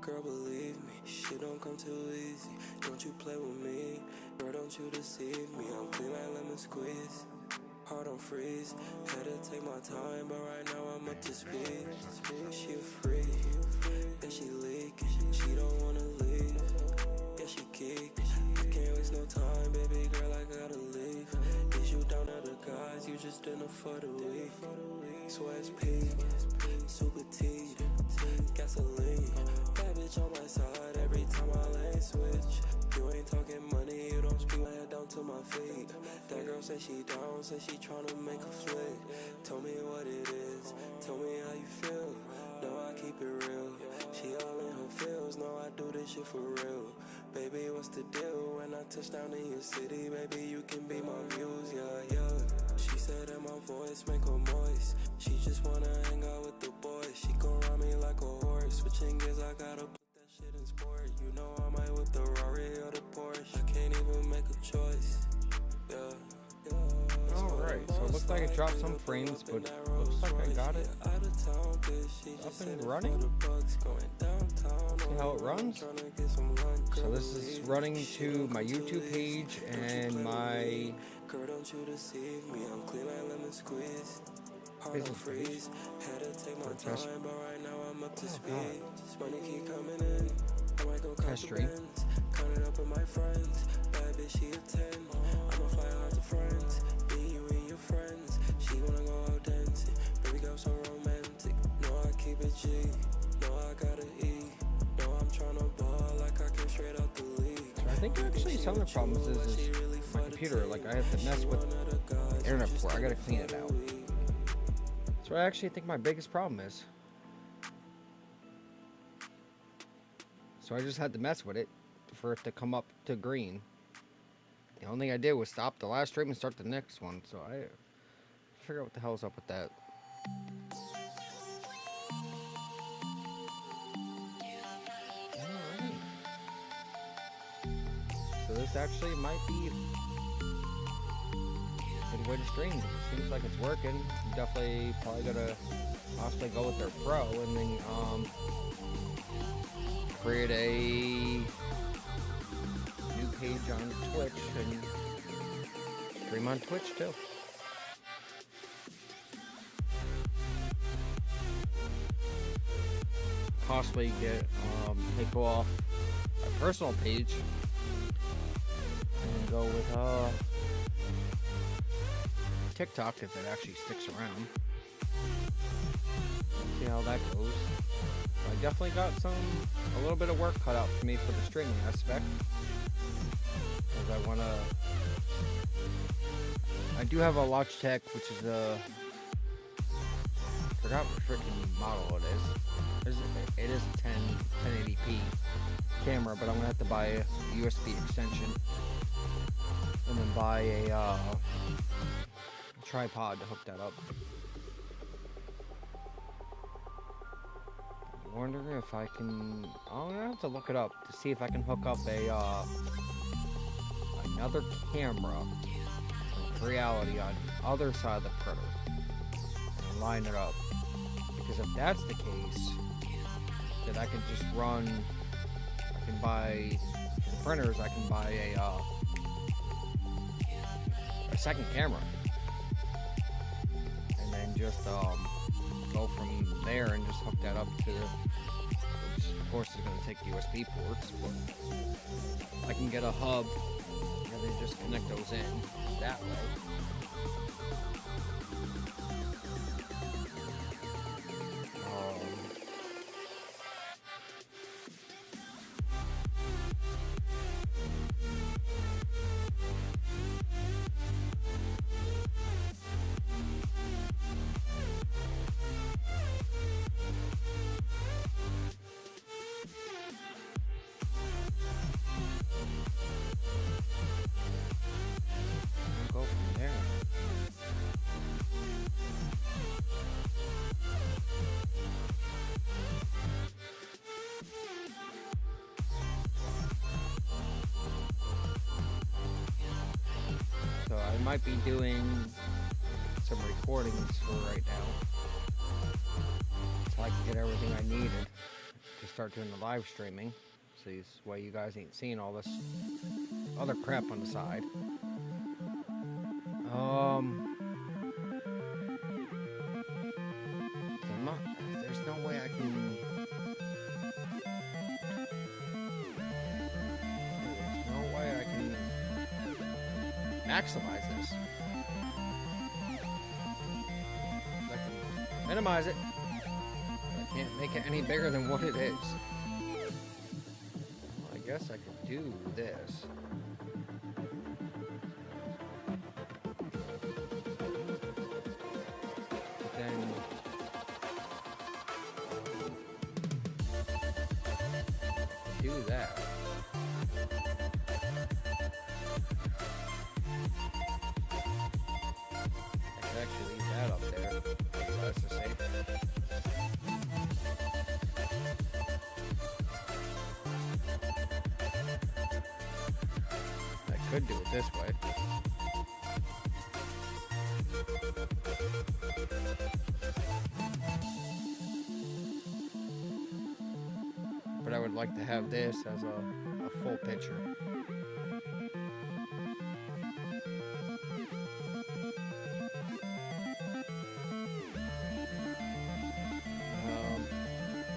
girl, believe me, shit don't come too easy. Don't you play with me, girl, don't you deceive me. I'm clean like lemon squeeze, heart on freeze. Had to take my time, but right now I'm up to speed. She a freak, and she leaking. She don't wanna leave, yeah, she geek. I can't waste no time, baby girl, I gotta leave. Is you down to the guys, you just dinner for the week. Sweats peak, super T, gasoline. Bad bitch on my side every time I lane switch. You ain't talking money, you don't speak my head down to my feet. That girl say she down, say she tryna make a flick. Tell me what it is, tell me how you feel. No, I keep it real. She all in her feels, no, I do this shit for real. Baby, what's the deal? When I touch down in your city, baby, you can be my muse, yeah, yeah. She said that my voice make her moist. She just wanna hang out with the boys. She gon' ride me like a horse. Switching gears, I gotta put that shit in sport. You know I might with the Rari or the Porsche. I can't even make a choice, yeah. Alright, so it looks like it dropped some frames, but looks like I got it up and running. See how it runs? So this is running to my YouTube page and my business page. Test stream. Friends, me, you and your friends. She wanna go out dancing. Baby girl so romantic. No, I keep it G. No, I gotta eat. No, I'm tryna ball like I came straight out the league. So I think actually some of the problems is my computer. Like I have to mess with internet port. I gotta clean it out. So I actually think my biggest problem is. So I just had to mess with it for it to come up to green. The only thing I did was stop the last stream and start the next one, so I figure out what the hell's up with that. Alright. So this actually might be a good way to stream. It seems like it's working. I'm definitely probably gonna possibly go with their pro and then create a page on Twitch and stream on Twitch too. Possibly go off my personal page and go with TikTok if it actually sticks around. See how that goes. I definitely got a little bit of work cut out for me for the streaming aspect. I do have a Logitech, which is I forgot what freaking model it is. It is a 1080p camera, but I'm gonna have to buy a USB extension and then buy a tripod to hook that up. I'm wondering if I can. I'm gonna have to look it up to see if I can hook up another camera from Reality on the other side of the printer and line it up, because if that's the case, then I can just run. I can buy for the printers. I can buy a second camera and then just go from there and just hook that up to the. Which of course is going to take USB ports, but I can get a hub. And then just connect those in that way. Might be doing some recordings for right now, so I can get everything I needed just start doing the live streaming. So this way you guys ain't seeing all this other crap on the side. There's no way I can. There's no way I can maximize this. I can minimize it. I can't make it any bigger than what it is. Well, I guess I could do this. But then do that. I could actually leave that up there. That's the same. I could do it this way. But I would like to have this as a full picture.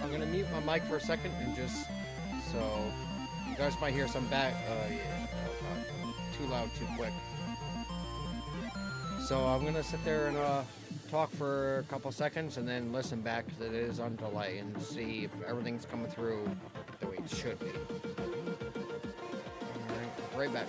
I'm gonna mute my mic for a second and just so you guys might hear some back. Too loud, too quick. So I'm gonna sit there and talk for a couple seconds and then listen back because it is on delay and see if everything's coming through the way it should be. Alright, right back.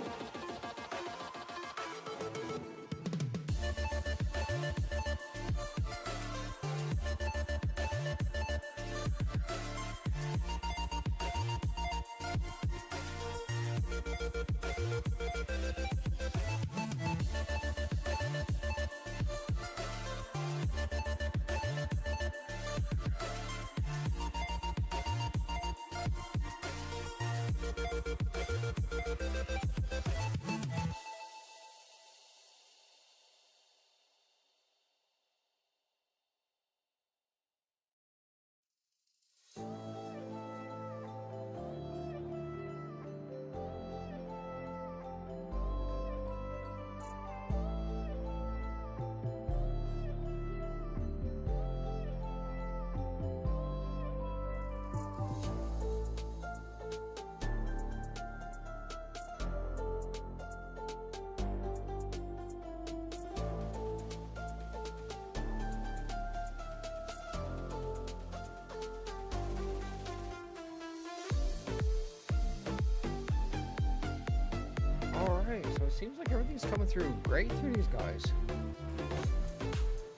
Alright, so it seems like everything's coming through great through these guys.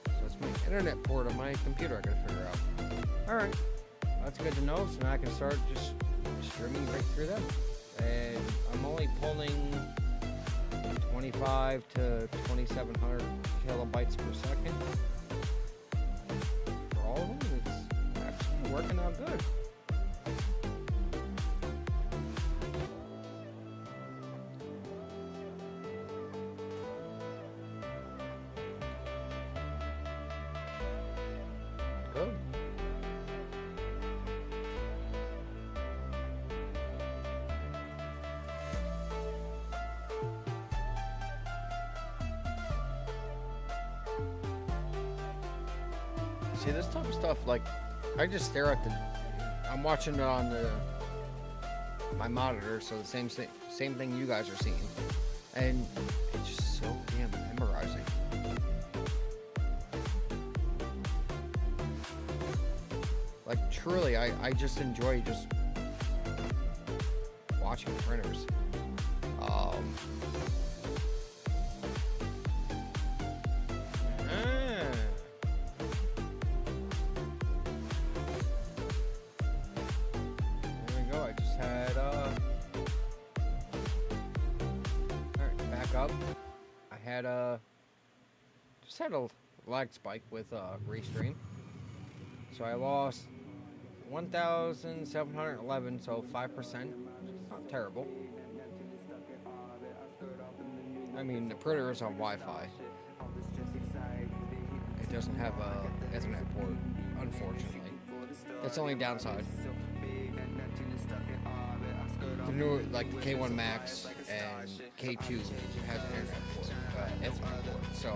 So it's my internet port on my computer I gotta figure out. Alright, that's good to know, so now I can start just streaming right through them. And I'm only pulling 25 to 2700 kilobytes per second. For all of them, it's actually working out good. Good. See, this type of stuff, like, I just stare at the. I'm watching it on my monitor, so the same thing you guys are seeing, and it's just so damn memorizing. Like, truly, I just enjoy just watching printers. There we go. I just had alright, back up. I had just had a lag spike with Restream. So I lost 1,711, so 5%. It's not terrible. I mean, the printer is on Wi-Fi. It doesn't have a Ethernet port, unfortunately. That's the only downside. The newer, like the K1 Max and K2 has an internet port, Ethernet port. So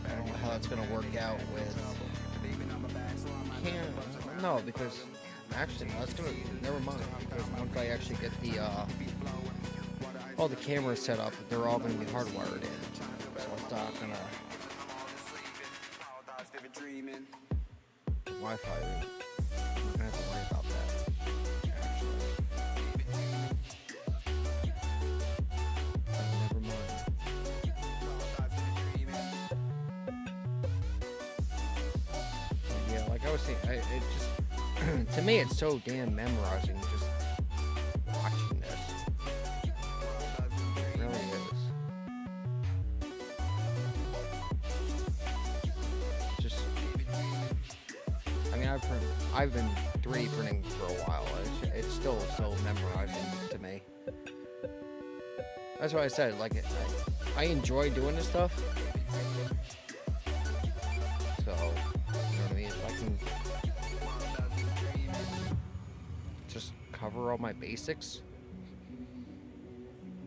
I don't know how that's gonna work out with. No, because actually no, that's gonna never mind. Because once I actually get the all the cameras set up, they're all gonna be hardwired in. So it's not gonna Wi-Fi. I'm gonna have to worry about that. Never mind. Yeah, like I was saying, it just to me it's so damn memorizing just watching this. It really is. Just, I mean, I've been 3D printing for a while. It's still so memorizing to me. That's why I said, like, I enjoy doing this stuff. So, you know what I mean? If I can just cover all my basics,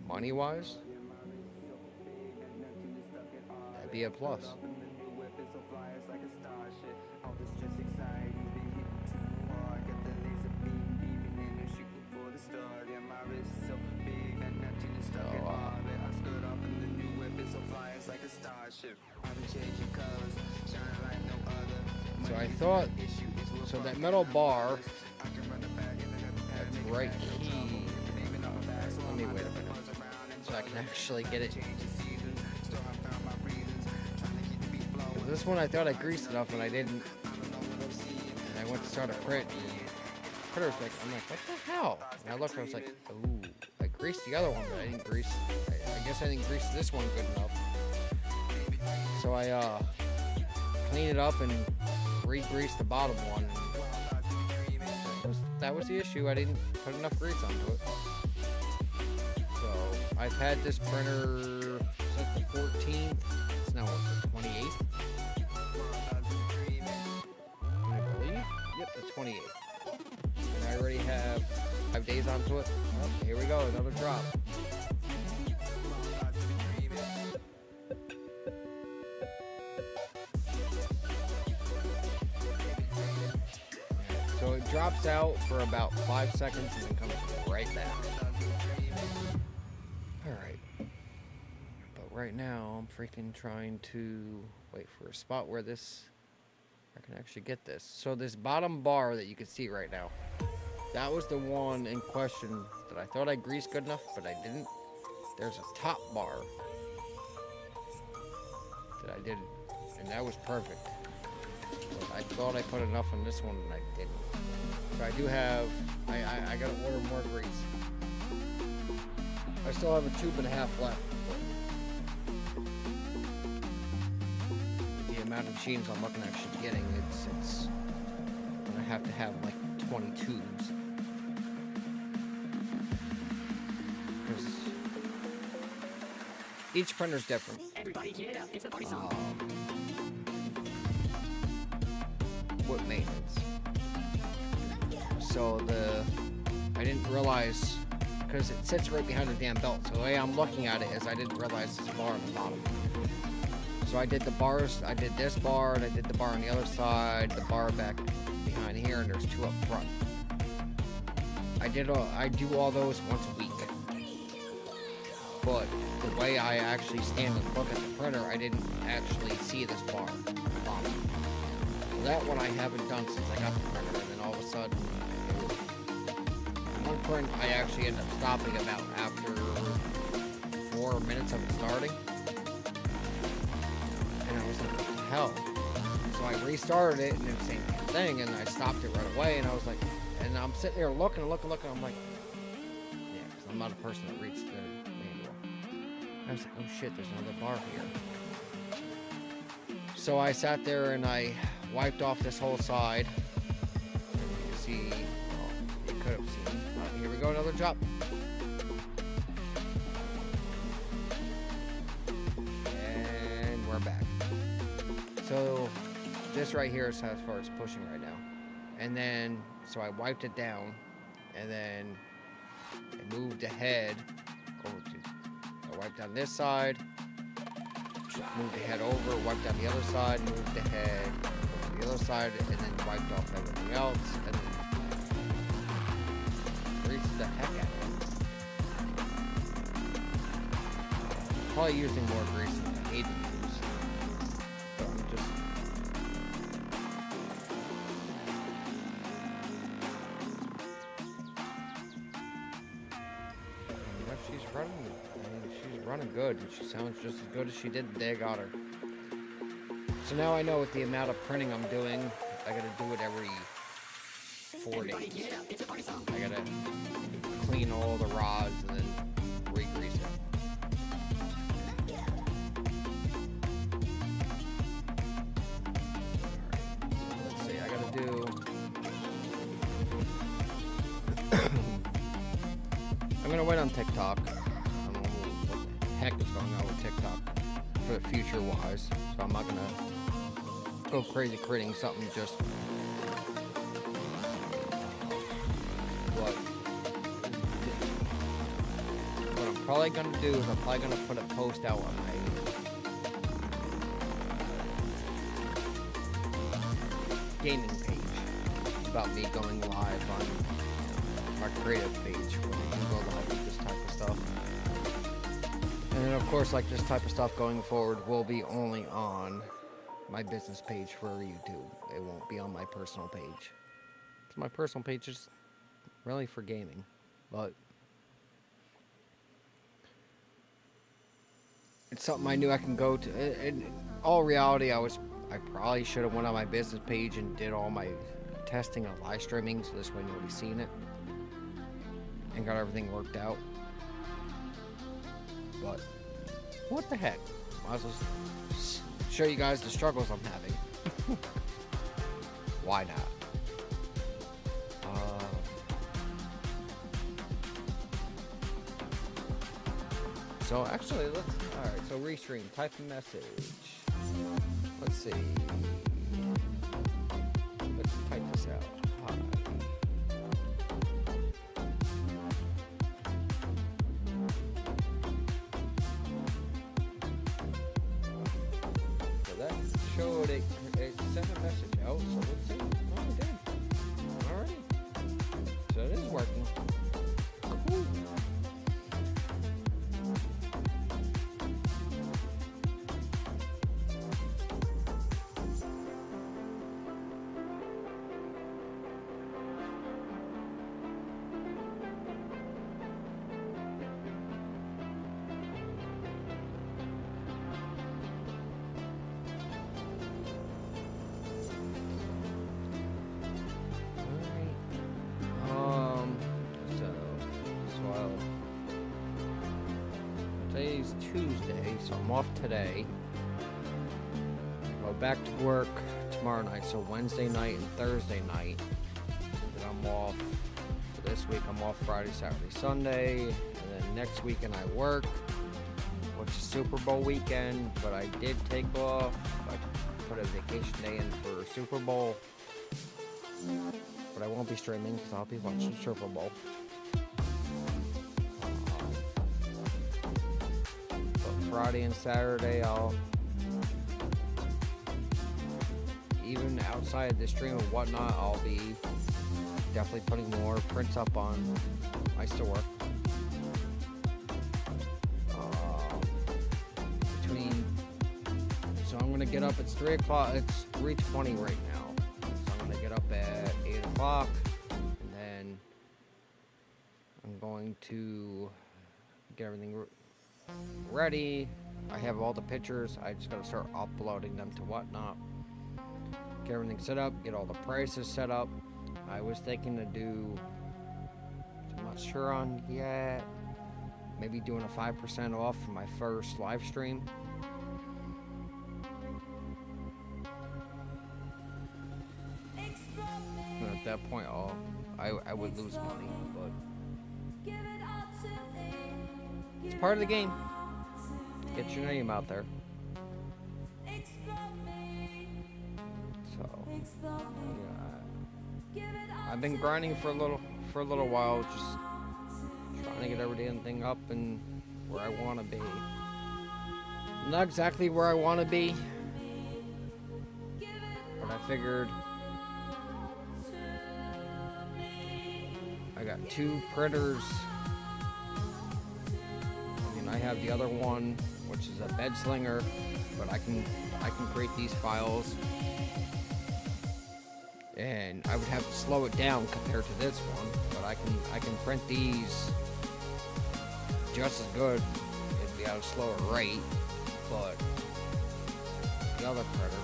money-wise, that'd be a plus. So I thought, so that metal bar, that's right key. Let me wait a minute, so I can actually get it. This one I thought I greased enough and I didn't. And I went to start a print. And the printer's like, I'm like, what the hell? And I looked and I was like, ooh, I greased the other one, but I didn't grease. I guess I didn't grease this one good enough. So I cleaned it up and re-greased the bottom one. That was the issue. I didn't put enough grease onto it. So I've had this printer since the 14th. It's now what, the 28th? I believe. Yep, the 28th. And I already have 5 days onto it. Oh, here we go, another drop. So it drops out for about 5 seconds and then comes right back. Alright. But right now I'm freaking trying to wait for a spot where I can actually get this. So this bottom bar that you can see right now, that was the one in question that I thought I greased good enough, but I didn't. There's a top bar that I did, and that was perfect. But I thought I put enough on this one and I didn't. So I do have, I gotta order more grease. I still have a 1.5 tubes left. The amount of machines I'm looking at actually getting, it's I have to have like 20 tubes. Because each printer's different. Everybody get up, it's the party song. With maintenance. So I didn't realize, because it sits right behind the damn belt. So the way I'm looking at it is I didn't realize this bar on the bottom. So I did the bars, I did this bar, and I did the bar on the other side, the bar back behind here, and there's 2 up front. I do all those once a week. But the way I actually stand and look at the printer, I didn't actually see this bar on the bottom. So that one I haven't done since I got the printer, and then all of a sudden, one print I actually ended up stopping about after 4 minutes of it starting. And I was like, what the hell? So I restarted it and it was the same thing, and I stopped it right away, and I was like, and I'm sitting there looking, I'm like, yeah, because I'm not a person that reads the manual. I was like, oh shit, there's another bar here. So I sat there and I wiped off this whole side. And you can see, well, you could have seen. Here we go, another drop. And we're back. So this right here is as far as pushing right now. And then, so I wiped it down, and then I moved ahead. I wiped down this side, moved ahead over, wiped down the other side, moved ahead over the other side, and then wiped off everything else, and then greased the heck out of it. Probably using more grease than I need to use. But I'm just... She's running good, and she sounds just as good as she did the day I got her. So now I know with the amount of printing I'm doing, I gotta do it every 4 days. I gotta clean all the rods and then re-grease it. Let's see, I gotta do... I'm gonna wait on TikTok. I don't know what the heck is going on with TikTok for the future wise, so I'm not gonna go crazy creating something just. What I'm probably gonna do is I'm probably gonna put a post out on my gaming page about me going live on our creative page where you can go live with this type of stuff. And then of course, like this type of stuff going forward will be only on my business page for YouTube. It won't be on my personal page. So my personal page is really for gaming, but it's something I knew I can go to. In all reality, I probably should have went on my business page and did all my testing and live streaming, so this way nobody's seen it and got everything worked out. But what the heck? Might as well show you guys the struggles I'm having. Why not? So actually, alright, so restream, type a message. Let's see. Let's type this out. Hi. So that showed it sent a message out, so let's see. Oh, it did. Alright. So it is working. Cool. Today's Tuesday, so I'm off today. Go back to work tomorrow night, so Wednesday night and Thursday night. Then I'm off. For this week, I'm off Friday, Saturday, Sunday. And then next weekend I work, which is Super Bowl weekend. But I did take off. I put a vacation day in for Super Bowl. But I won't be streaming because I'll be watching Super Bowl. Friday and Saturday, I'll, even outside the stream and whatnot, I'll be definitely putting more prints up on my store. So I'm gonna get up, it's 3 o'clock, it's 3:20 right now. So I'm gonna get up at 8 o'clock, and then I'm going to get everything ready. I have all the pictures. I just gotta start uploading them to whatnot. Get everything set up. Get all the prices set up. I was thinking to do, I'm not sure on yet, maybe doing a 5% off for my first live stream. And at that point, I would lose money, but it's part of the game. Get your name out there. So, yeah. I've been grinding for a little while, just trying to get everything up and where I want to be. Not exactly where I want to be, but I figured I got 2 printers. I mean, I have the other one, which is a bed slinger, but I can create these files, and I would have to slow it down compared to this one, but I can print these just as good. It'd be at a slower rate, but the other printer,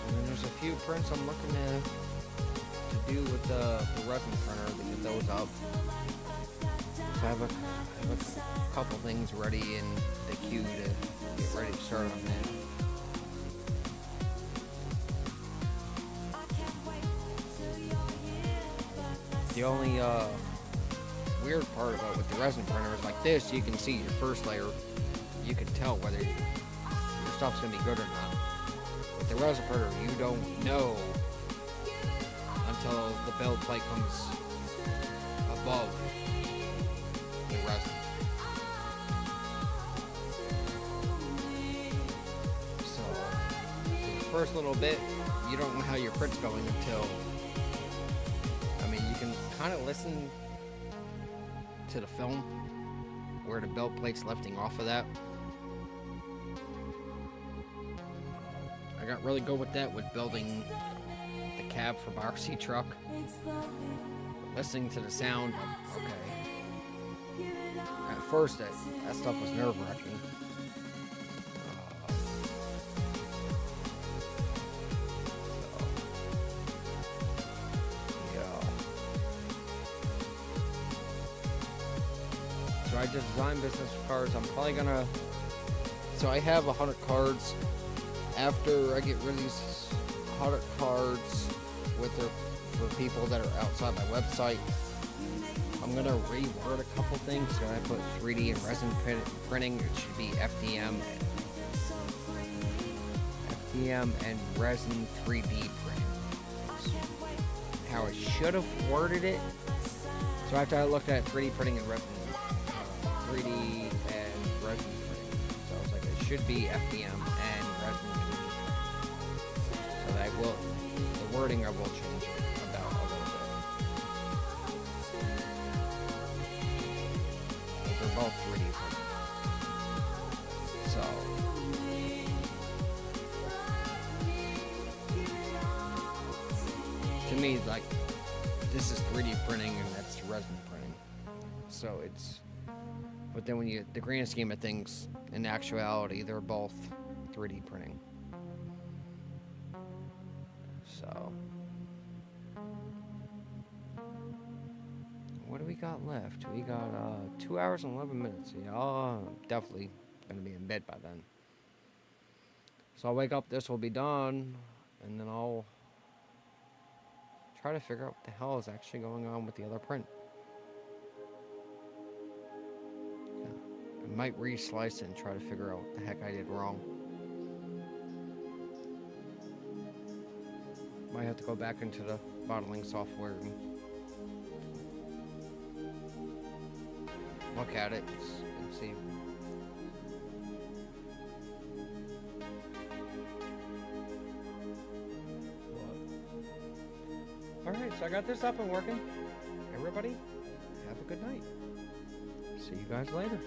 and then there's a few prints I'm looking to do with the resin printer to get those up. So I have a couple things ready in the queue to get ready to start on that. The only weird part about with the resin printer is like this, you can see your first layer, you can tell whether your stuff's gonna be good or not. With the resin printer, you don't know until the build plate comes above the resin. So for the first little bit, you don't know how your print's going until, I mean, you can kind of listen to the film where the belt plate's lifting off of that. I got really good with that with building the cab for my RC truck. Listening to the sound, okay. At first, that stuff was nerve-wracking. So I just design business cards. I'm probably gonna. So I have 100 cards. After I get rid of these 100 cards for people that are outside my website, I'm gonna reword a couple things. So I put 3D and resin printing. It should be FDM and resin 3D printing. How I should have worded it. So after I looked at 3D printing and resin, 3D and resin printing, so I was like, it should be FDM and resin 3D. So that the wording I will change it about a little bit. They're both 3D printed. So to me, like, this is 3D printing and that's resin printing. So it's, but then when you, the grand scheme of things, in actuality, they're both 3D printing. So, what do we got left? We got 2 hours and 11 minutes. Y'all definitely gonna be in bed by then. So I'll wake up, this will be done, and then I'll try to figure out what the hell is actually going on with the other print. I might re-slice it and try to figure out what the heck I did wrong. Might have to go back into the modeling software and look at it and see. Alright, so I got this up and working. Everybody, have a good night. See you guys later.